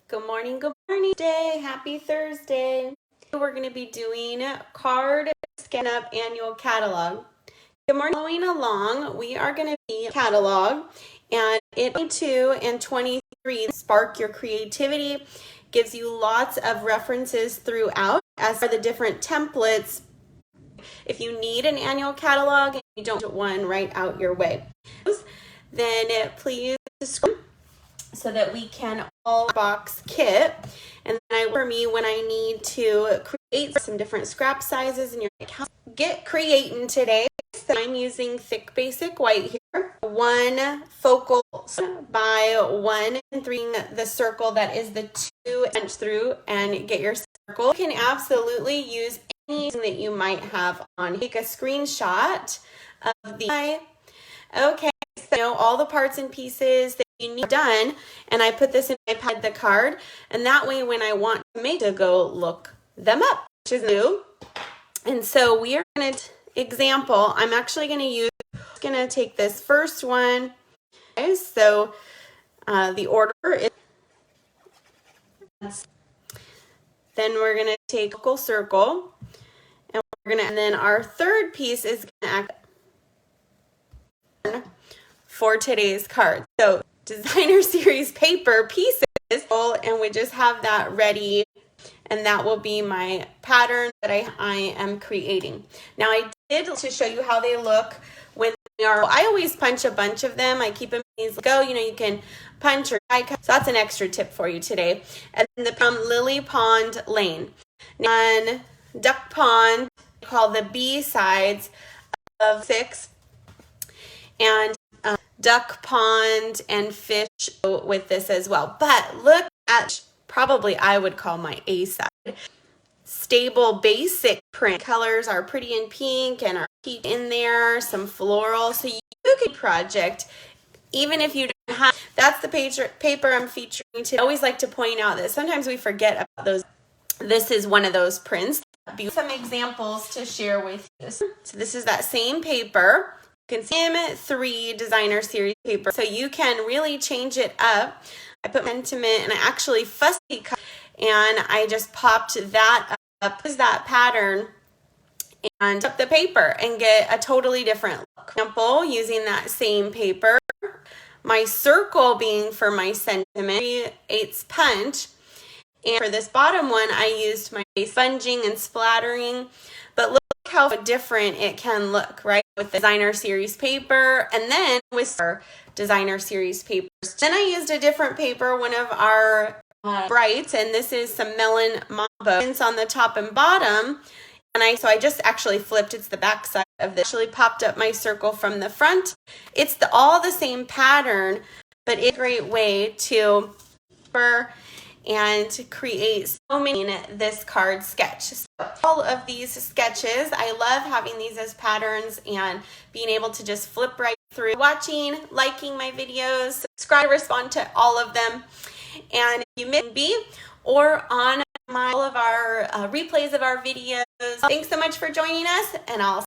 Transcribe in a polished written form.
Good morning day. Happy Thursday. We're going to be doing card scan up annual catalog. Good morning. Following along, we are going to be catalog, and it 22 and 23 spark your creativity, gives you lots of references throughout as for the different templates. If you need an annual catalog and you don't get one right out your way, then please subscribe so that we can all box kit. And then for me, when I need to create some different scrap sizes and get creating today. So I'm using thick basic white here, one focal by 1 and 3 the circle that is the 2 inch through, and get your circle. You can absolutely use anything that you might have on. Take a screenshot of the okay, so all the parts and pieces that you need done, and I put this in my pad, the card, and that way when I want to make to go look them up, which is new. And so we are going to example, I'm actually going to take this first one. Okay, so the order is, then we're going to take focal circle, and then our third piece is going to act for today's card. So designer series paper pieces, and we just have that ready, and that will be my pattern that I am creating. Now I did to show you how they look when they are, I always punch a bunch of them. I keep them in these you can punch or die cut. So that's an extra tip for you today. And then the Lily Pond Lane. And Duck Pond, called the B sides of 6, and Duck Pond and Fish with this as well. But look at, probably I would call my A side. Stable basic print. Colors are pretty in pink and are in there, some floral. So you can project, even if you don't have, that's the paper I'm featuring today. I always like to point out that sometimes we forget about those. This is one of those prints. Some examples to share with you. So this is that same paper. You can see M3 designer series paper. So you can really change it up. I put sentiment and I actually fussy cut, and I just popped that up as that pattern and up the paper and get a totally different look. Example, using that same paper, my circle being for my sentiment, 3/8 punch, and for this bottom one I used my sponging and splattering. But look how different it can look, right, with the designer series paper and then with our designer series papers. Then I used a different paper, one of our brights, and this is some melon mambo on the top and bottom. And I just actually flipped, it's the back side of this. Actually popped up my circle from the front. It's all the same pattern, but it's a great way to and to create so many in this card sketch. So all of these sketches, I love having these as patterns and being able to just flip right through. Watching, liking my videos, subscribe, respond to all of them. And if you miss me or on all of our replays of our videos, thanks so much for joining us, and I'll